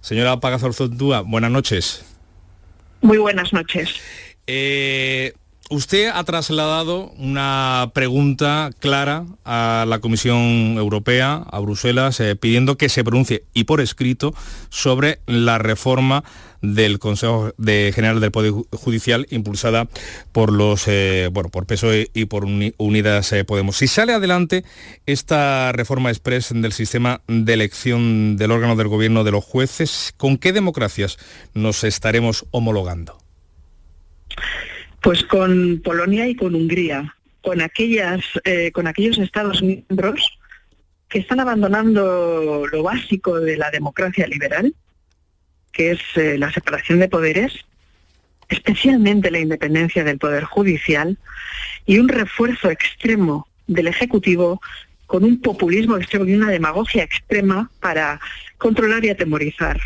Señora Pagazaurtundúa, buenas noches. Muy buenas noches. Usted ha trasladado una pregunta clara a la Comisión Europea, a Bruselas, pidiendo que se pronuncie y por escrito sobre la reforma del Consejo General del Poder Judicial impulsada por por PSOE y por Unidas Podemos. Si sale adelante esta reforma express del sistema de elección del órgano del gobierno de los jueces, ¿con qué democracias nos estaremos homologando? Pues con Polonia y con Hungría, con aquellos Estados miembros que están abandonando lo básico de la democracia liberal, que es la separación de poderes, especialmente la independencia del Poder Judicial, y un refuerzo extremo del Ejecutivo con un populismo extremo y una demagogia extrema para controlar y atemorizar.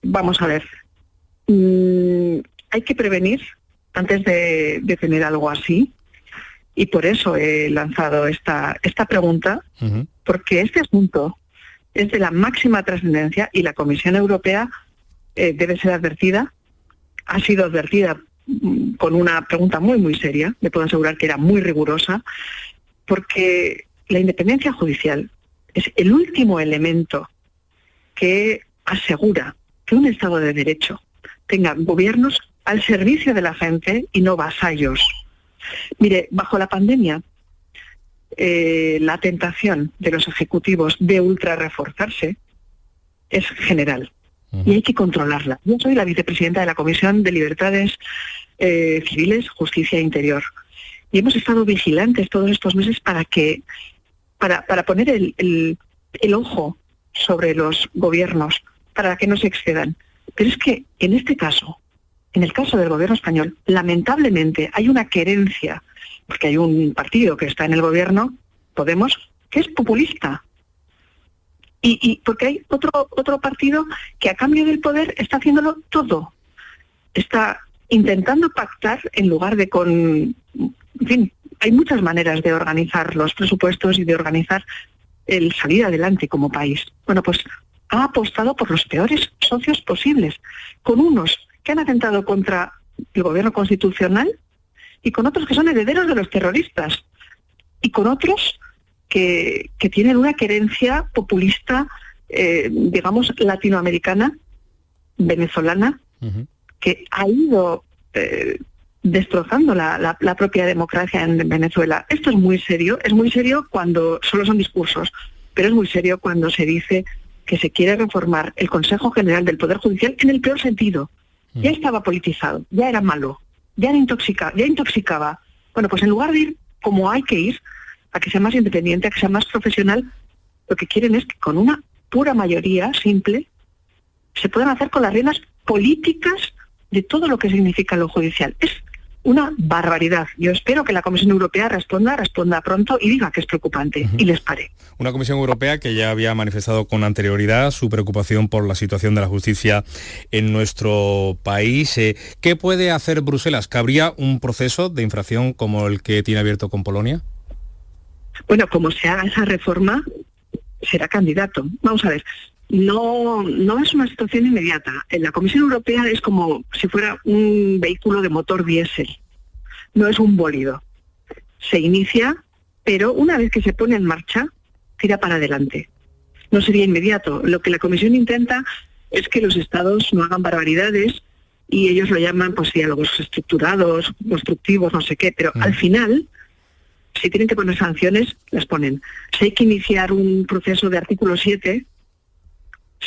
Vamos a ver, hay que prevenir antes de tener algo así, y por eso he lanzado esta pregunta, porque este asunto es de la máxima trascendencia y la Comisión Europea debe ser advertida. Ha sido advertida con una pregunta muy, muy seria, le puedo asegurar que era muy rigurosa, porque la independencia judicial es el último elemento que asegura que un Estado de Derecho tenga gobiernos al servicio de la gente y no vasallos. Mire, bajo la pandemia, la tentación de los ejecutivos de ultrarreforzarse es general y hay que controlarla. Yo soy la vicepresidenta de la Comisión de Libertades Civiles, Justicia e Interior y hemos estado vigilantes todos estos meses para poner el ojo sobre los gobiernos, para que no se excedan. Pero es que en este caso, en el caso del gobierno español, lamentablemente hay una querencia, porque hay un partido que está en el gobierno, Podemos, que es populista. Y porque hay otro partido que a cambio del poder está haciéndolo todo. Está intentando pactar en lugar de en fin, hay muchas maneras de organizar los presupuestos y de organizar el salir adelante como país. Bueno, pues ha apostado por los peores socios posibles, con unos que han atentado contra el gobierno constitucional y con otros que son herederos de los terroristas y con otros que tienen una querencia populista, digamos, latinoamericana, venezolana, que ha ido destrozando la propia democracia en Venezuela. Esto es muy serio cuando solo son discursos, pero es muy serio cuando se dice que se quiere reformar el Consejo General del Poder Judicial en el peor sentido. Ya estaba politizado, ya era malo, ya intoxicaba. Bueno, pues en lugar de ir como hay que ir, a que sea más independiente, a que sea más profesional, lo que quieren es que con una pura mayoría simple se puedan hacer con las riendas políticas de todo lo que significa lo judicial. Es una barbaridad. Yo espero que la Comisión Europea responda pronto y diga que es preocupante y les pare. Una Comisión Europea que ya había manifestado con anterioridad su preocupación por la situación de la justicia en nuestro país. ¿Qué puede hacer Bruselas? ¿Cabría un proceso de infracción como el que tiene abierto con Polonia? Bueno, como se haga esa reforma, será candidato. Vamos a ver, no es una situación inmediata. En la Comisión Europea es como si fuera un vehículo de motor diésel, no es un bólido. Se inicia, pero una vez que se pone en marcha, tira para adelante. No sería inmediato. Lo que la Comisión intenta es que los Estados no hagan barbaridades y ellos lo llaman pues diálogos estructurados, constructivos, no sé qué, pero al final, si tienen que poner sanciones, las ponen. Si hay que iniciar un proceso de artículo 7,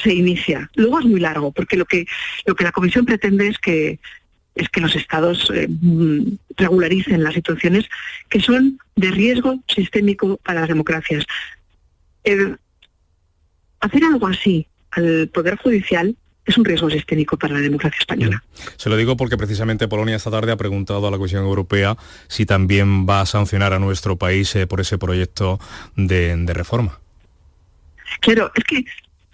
se inicia. Luego es muy largo, porque lo que la Comisión pretende es que los Estados regularicen las situaciones que son de riesgo sistémico para las democracias. Hacer algo así al Poder Judicial es un riesgo sistémico para la democracia española. Se lo digo porque precisamente Polonia esta tarde ha preguntado a la Comisión Europea si también va a sancionar a nuestro país por ese proyecto de reforma. Claro, es que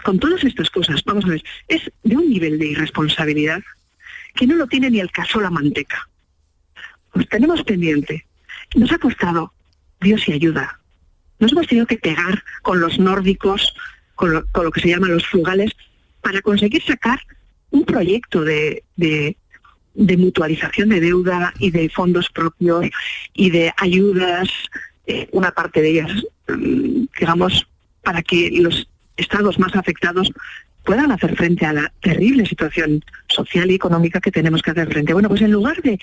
con todas estas cosas, vamos a ver, es de un nivel de irresponsabilidad que no lo tiene ni el caso la manteca. Nos tenemos pendiente. Nos ha costado Dios y ayuda. Nos hemos tenido que pegar con los nórdicos, con lo que se llaman los frugales, para conseguir sacar un proyecto de mutualización de deuda y de fondos propios y de ayudas, una parte de ellas, digamos, para que los estados más afectados puedan hacer frente a la terrible situación social y económica que tenemos que hacer frente. Bueno, pues en lugar de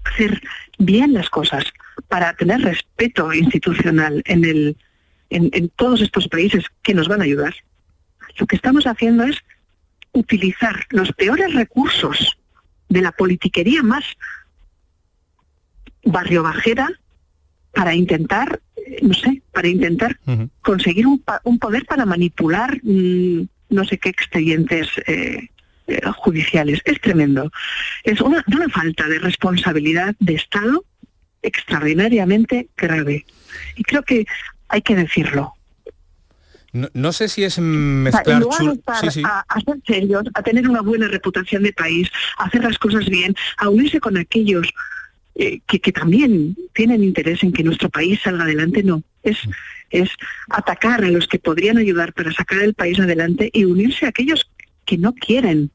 hacer bien las cosas para tener respeto institucional en todos estos países que nos van a ayudar, lo que estamos haciendo es utilizar los peores recursos de la politiquería más barriobajera para intentar, conseguir un poder para manipular no sé qué expedientes judiciales. Es tremendo. Es una falta de responsabilidad de Estado extraordinariamente grave. Y creo que hay que decirlo. No sé si es mezclar... A ser serios, a tener una buena reputación de país, a hacer las cosas bien, a unirse con aquellos que también tienen interés en que nuestro país salga adelante, no. Es atacar a los que podrían ayudar para sacar el país adelante y unirse a aquellos que no quieren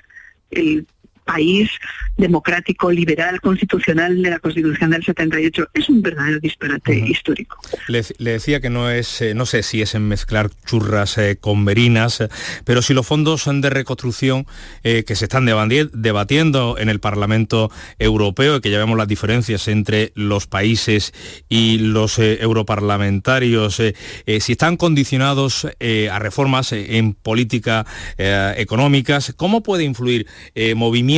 el país democrático, liberal, constitucional de la Constitución del 78. Es un verdadero disparate histórico. Le decía que no es, no sé si es en mezclar churras con merinas, pero si los fondos de reconstrucción que se están debatiendo en el Parlamento Europeo, y que ya vemos las diferencias entre los países y los europarlamentarios, si están condicionados a reformas en política económicas, ¿cómo puede influir movimientos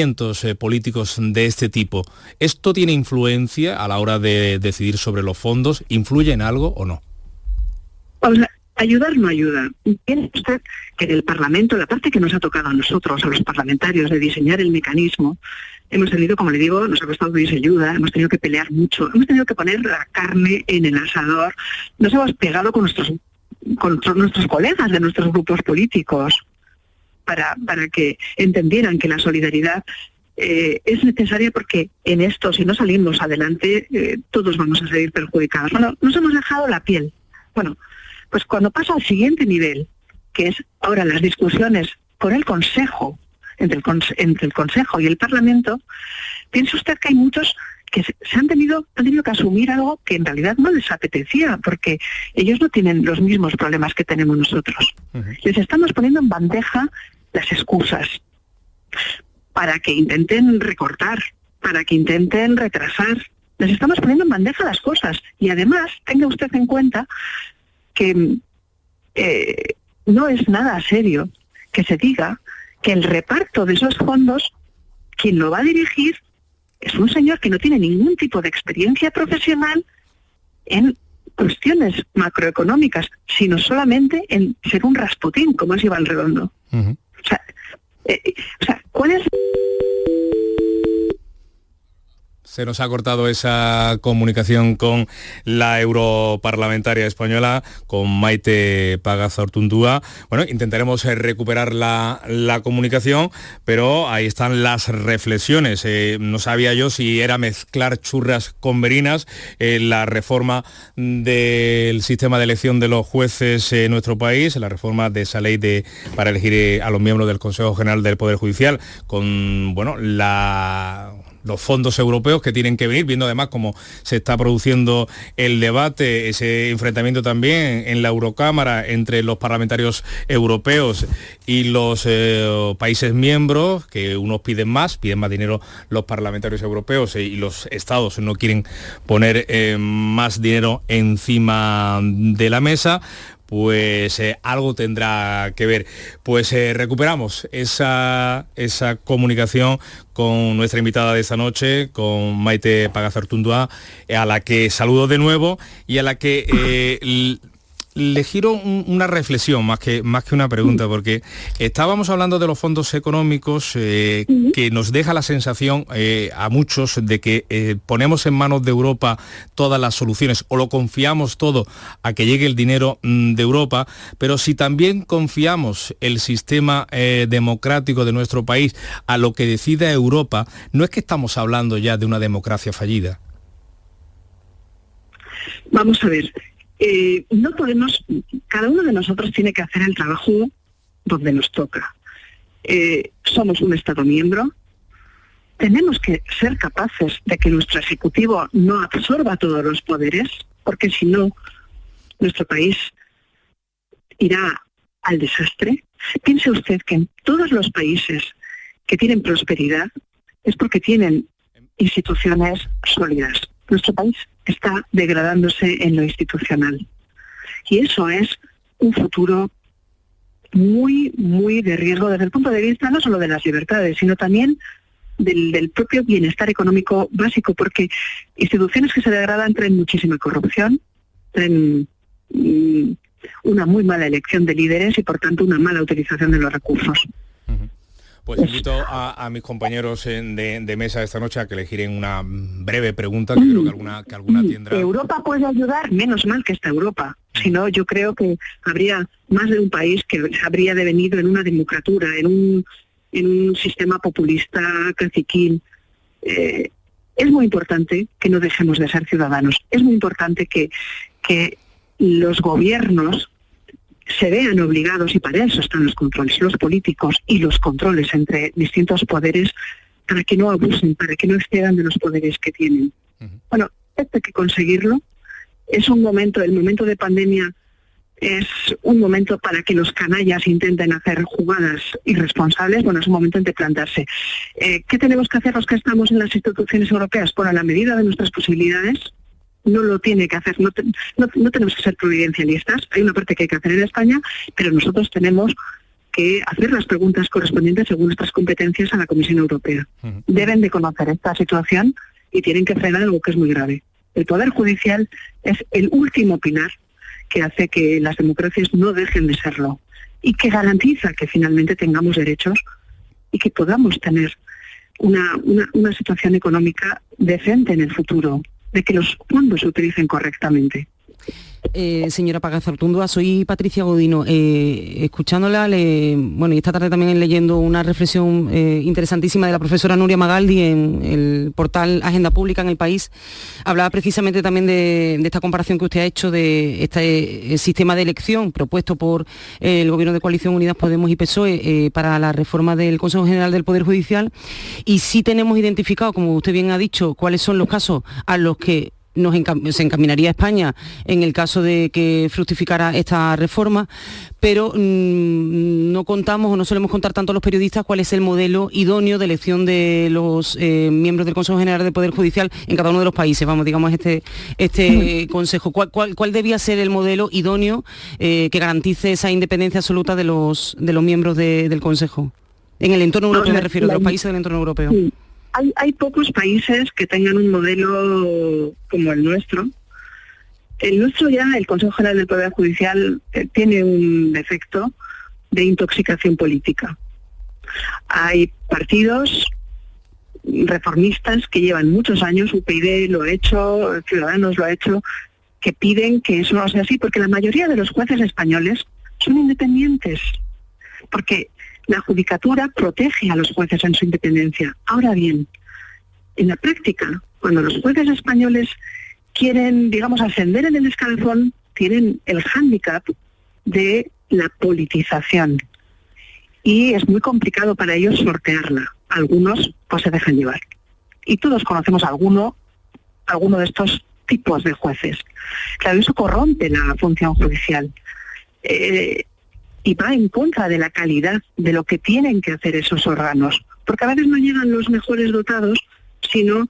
políticos de este tipo? ¿Esto tiene influencia a la hora de decidir sobre los fondos? ¿Influye en algo o no? O sea, ayudar no ayuda. Tiene usted que en el Parlamento, la parte que nos ha tocado a nosotros, a los parlamentarios, de diseñar el mecanismo, hemos tenido, como le digo, nos ha costado pedir ayuda, hemos tenido que pelear mucho, hemos tenido que poner la carne en el asador, nos hemos pegado con nuestros colegas de nuestros grupos políticos, para que entendieran que la solidaridad es necesaria, porque en esto, si no salimos adelante, todos vamos a salir perjudicados. Bueno, nos hemos dejado la piel. Bueno, pues cuando pasa al siguiente nivel, que es ahora las discusiones con el Consejo, entre el Consejo y el Parlamento, piense usted que hay muchos que han tenido que asumir algo que en realidad no les apetecía, porque ellos no tienen los mismos problemas que tenemos nosotros. Les estamos poniendo en bandeja las excusas para que intenten recortar, para que intenten retrasar. Les estamos poniendo en bandeja las cosas. Y además, tenga usted en cuenta que no es nada serio que se diga que el reparto de esos fondos, quien lo va a dirigir, es un señor que no tiene ningún tipo de experiencia profesional en cuestiones macroeconómicas, sino solamente en ser un Rasputín, como es Iván Redondo. O sea, ¿cuál es? Se nos ha cortado esa comunicación con la europarlamentaria española, con Maite Pagazaurtundúa. Bueno, intentaremos recuperar la comunicación, pero ahí están las reflexiones. No sabía yo si era mezclar churras con merinas, la reforma del sistema de elección de los jueces en nuestro país, la reforma de esa ley para elegir a los miembros del Consejo General del Poder Judicial, con los fondos europeos que tienen que venir, viendo además cómo se está produciendo el debate, ese enfrentamiento también en la Eurocámara entre los parlamentarios europeos y los países miembros, que unos piden más dinero los parlamentarios europeos y los estados no quieren poner más dinero encima de la mesa. Pues algo tendrá que ver. Pues recuperamos esa comunicación con nuestra invitada de esta noche, con Maite Pagazaurtundúa, a la que saludo de nuevo y a la que le giro una reflexión más que una pregunta, porque estábamos hablando de los fondos económicos que nos deja la sensación a muchos de que ponemos en manos de Europa todas las soluciones, o lo confiamos todo a que llegue el dinero de Europa, pero si también confiamos el sistema democrático de nuestro país a lo que decida Europa, no es que estamos hablando ya de una democracia fallida. Vamos a ver. No podemos, cada uno de nosotros tiene que hacer el trabajo donde nos toca. Somos un Estado miembro. Tenemos que ser capaces de que nuestro Ejecutivo no absorba todos los poderes, porque si no, nuestro país irá al desastre. Piense usted que en todos los países que tienen prosperidad es porque tienen instituciones sólidas. Nuestro país está degradándose en lo institucional. Y eso es un futuro muy, muy de riesgo desde el punto de vista no solo de las libertades, sino también del propio bienestar económico básico, porque instituciones que se degradan traen muchísima corrupción, traen una muy mala elección de líderes y por tanto una mala utilización de los recursos. Pues invito a mis compañeros de mesa esta noche a que le giren una breve pregunta, que creo que alguna tendrá. ¿Europa puede ayudar? Menos mal que está Europa. Si no, yo creo que habría más de un país que habría devenido en una democratura, en un sistema populista caciquil. Es muy importante que no dejemos de ser ciudadanos. Es muy importante que los gobiernos se vean obligados, y para eso están los controles, los políticos y los controles entre distintos poderes, para que no abusen, para que no excedan de los poderes que tienen. Bueno, esto hay que conseguirlo. Es un momento, el momento de pandemia es un momento para que los canallas intenten hacer jugadas irresponsables. Bueno, es un momento de plantarse. ¿Qué tenemos que hacer los que estamos en las instituciones europeas? Bueno, a la medida de nuestras posibilidades. No lo tiene que hacer, no tenemos que ser providencialistas. Hay una parte que hay que hacer en España, pero nosotros tenemos que hacer las preguntas correspondientes según nuestras competencias a la Comisión Europea. Deben de conocer esta situación y tienen que frenar algo que es muy grave. El Poder Judicial es el último pilar que hace que las democracias no dejen de serlo y que garantiza que finalmente tengamos derechos y que podamos tener una situación económica decente en el futuro, de que los fondos se utilicen correctamente. Señora Pagazaurtundúa, soy Patricia Godino. Escuchándola, y esta tarde también leyendo una reflexión interesantísima de la profesora Nuria Magaldi en el portal Agenda Pública en El País, hablaba precisamente también de esta comparación que usted ha hecho de este sistema de elección propuesto por el Gobierno de Coalición Unidas Podemos y PSOE para la reforma del Consejo General del Poder Judicial, y sí tenemos identificado, como usted bien ha dicho, cuáles son los casos a los que se encaminaría España en el caso de que fructificara esta reforma, pero no contamos o no solemos contar tanto a los periodistas cuál es el modelo idóneo de elección de los miembros del Consejo General del Poder Judicial en cada uno de los países, este consejo. ¿Cuál debía ser el modelo idóneo que garantice esa independencia absoluta de los miembros del Consejo? En el entorno europeo, me refiero, de los países del entorno europeo. Sí. Hay pocos países que tengan un modelo como el nuestro. El nuestro ya, el Consejo General del Poder Judicial, tiene un defecto de intoxicación política. Hay partidos reformistas que llevan muchos años, UPyD lo ha hecho, Ciudadanos lo ha hecho, que piden que eso no sea así, porque la mayoría de los jueces españoles son independientes, porque la judicatura protege a los jueces en su independencia. Ahora bien, en la práctica, cuando los jueces españoles quieren, ascender en el escalafón, tienen el hándicap de la politización. Y es muy complicado para ellos sortearla. Algunos, pues, se dejan llevar. Y todos conocemos a alguno de estos tipos de jueces. Claro, eso corrompe la función judicial. Y va en contra de la calidad de lo que tienen que hacer esos órganos, porque a veces no llegan los mejores dotados, sino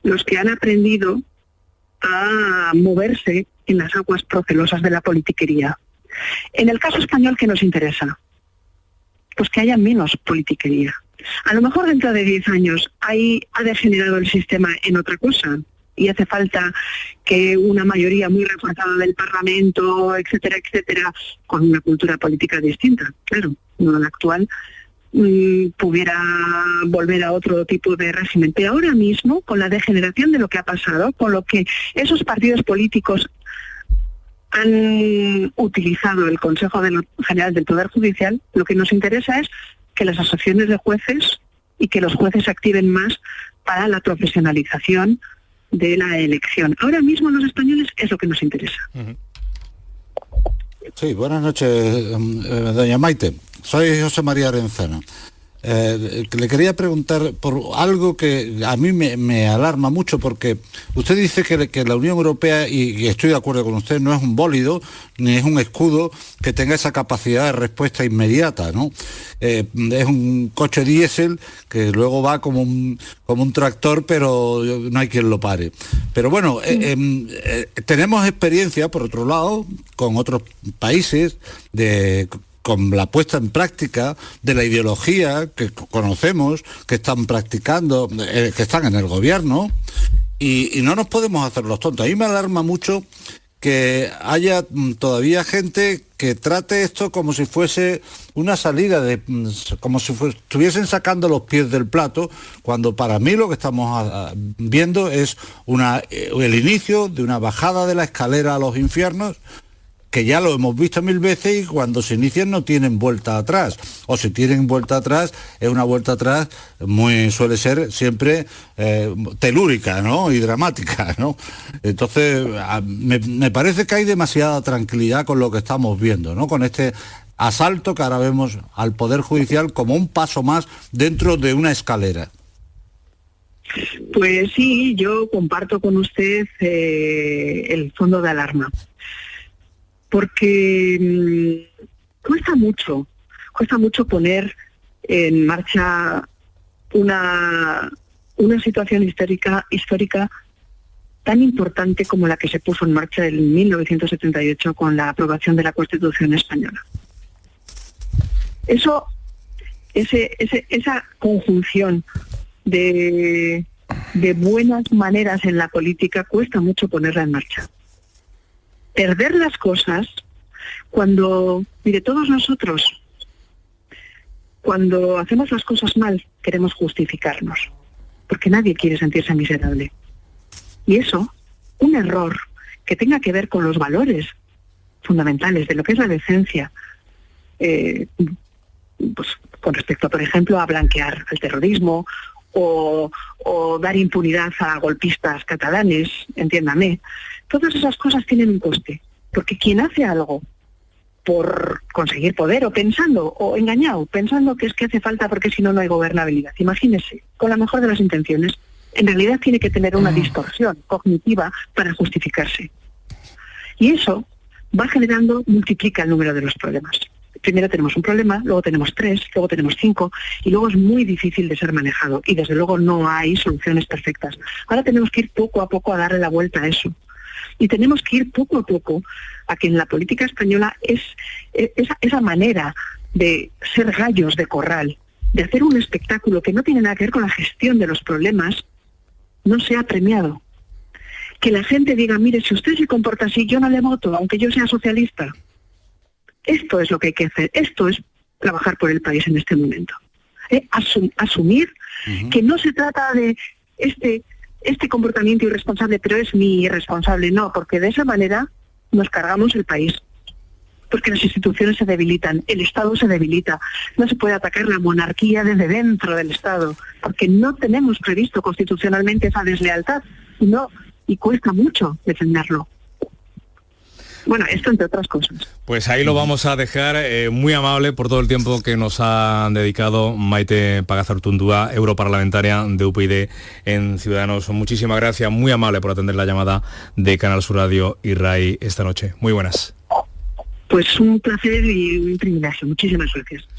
los que han aprendido a moverse en las aguas procelosas de la politiquería. En el caso español, ¿qué nos interesa? Pues que haya menos politiquería. A lo mejor dentro de 10 años ha degenerado el sistema en otra cosa, y hace falta que una mayoría muy reforzada del Parlamento, etcétera, etcétera, con una cultura política distinta, claro, no la actual, pudiera volver a otro tipo de régimen. Pero ahora mismo, con la degeneración de lo que ha pasado, con lo que esos partidos políticos han utilizado el Consejo General del Poder Judicial, lo que nos interesa es que las asociaciones de jueces y que los jueces se activen más para la profesionalización de la elección. Ahora mismo los españoles es lo que nos interesa. Sí, buenas noches, doña Maite. Soy José María Arenzana. Le quería preguntar por algo que a mí me alarma mucho, porque usted dice que la Unión Europea, y estoy de acuerdo con usted, no es un bólido ni es un escudo que tenga esa capacidad de respuesta inmediata, ¿no? Es un coche diésel que luego va como un tractor, pero no hay quien lo pare. Pero bueno, tenemos experiencia, por otro lado, con otros países con la puesta en práctica de la ideología que conocemos, que están practicando, que están en el gobierno, y no nos podemos hacer los tontos. A mí me alarma mucho que haya todavía gente que trate esto como si fuese una salida, como si estuviesen sacando los pies del plato, cuando para mí lo que estamos viendo es el inicio de una bajada de la escalera a los infiernos, que ya lo hemos visto 1000 veces, y cuando se inician no tienen vuelta atrás, o si tienen vuelta atrás, es una vuelta atrás suele ser siempre telúrica, ¿no? Y dramática, ¿no? Entonces, me parece que hay demasiada tranquilidad con lo que estamos viendo, ¿no? Con este asalto que ahora vemos al Poder Judicial como un paso más dentro de una escalera. Pues sí, yo comparto con usted el fondo de alarma. Porque cuesta mucho poner en marcha una situación histórica tan importante como la que se puso en marcha en 1978 con la aprobación de la Constitución española. Esa conjunción de buenas maneras en la política cuesta mucho ponerla en marcha. Perder las cosas todos nosotros, cuando hacemos las cosas mal, queremos justificarnos, porque nadie quiere sentirse miserable. Y eso, un error que tenga que ver con los valores fundamentales de lo que es la decencia, pues con respecto, por ejemplo, a blanquear el terrorismo o dar impunidad a golpistas catalanes, entiéndame. Todas esas cosas tienen un coste, porque quien hace algo por conseguir poder o engañado, pensando que es que hace falta porque si no, no hay gobernabilidad. Imagínese, con la mejor de las intenciones, en realidad tiene que tener una distorsión cognitiva para justificarse. Y eso multiplica el número de los problemas. Primero tenemos un problema, luego tenemos 3, luego tenemos 5, y luego es muy difícil de ser manejado, y desde luego no hay soluciones perfectas. Ahora tenemos que ir poco a poco a darle la vuelta a eso. Y tenemos que ir poco a poco a que en la política española esa manera de ser gallos de corral, de hacer un espectáculo que no tiene nada que ver con la gestión de los problemas, no sea premiado. Que la gente diga, mire, si usted se comporta así, yo no le voto, aunque yo sea socialista. Esto es lo que hay que hacer, esto es trabajar por el país en este momento. Asumir que no se trata de este comportamiento irresponsable, pero es mi irresponsable, no, porque de esa manera nos cargamos el país. Porque las instituciones se debilitan, el Estado se debilita, no se puede atacar la monarquía desde dentro del Estado, porque no tenemos previsto constitucionalmente esa deslealtad, y cuesta mucho defenderlo. Bueno, esto entre otras cosas. Pues ahí lo vamos a dejar, muy amable por todo el tiempo que nos ha dedicado Maite Pagazaurtundúa, europarlamentaria de UPyD en Ciudadanos. Muchísimas gracias, muy amable por atender la llamada de Canal Sur Radio y RAI esta noche. Muy buenas. Pues un placer y un privilegio. Muchísimas gracias.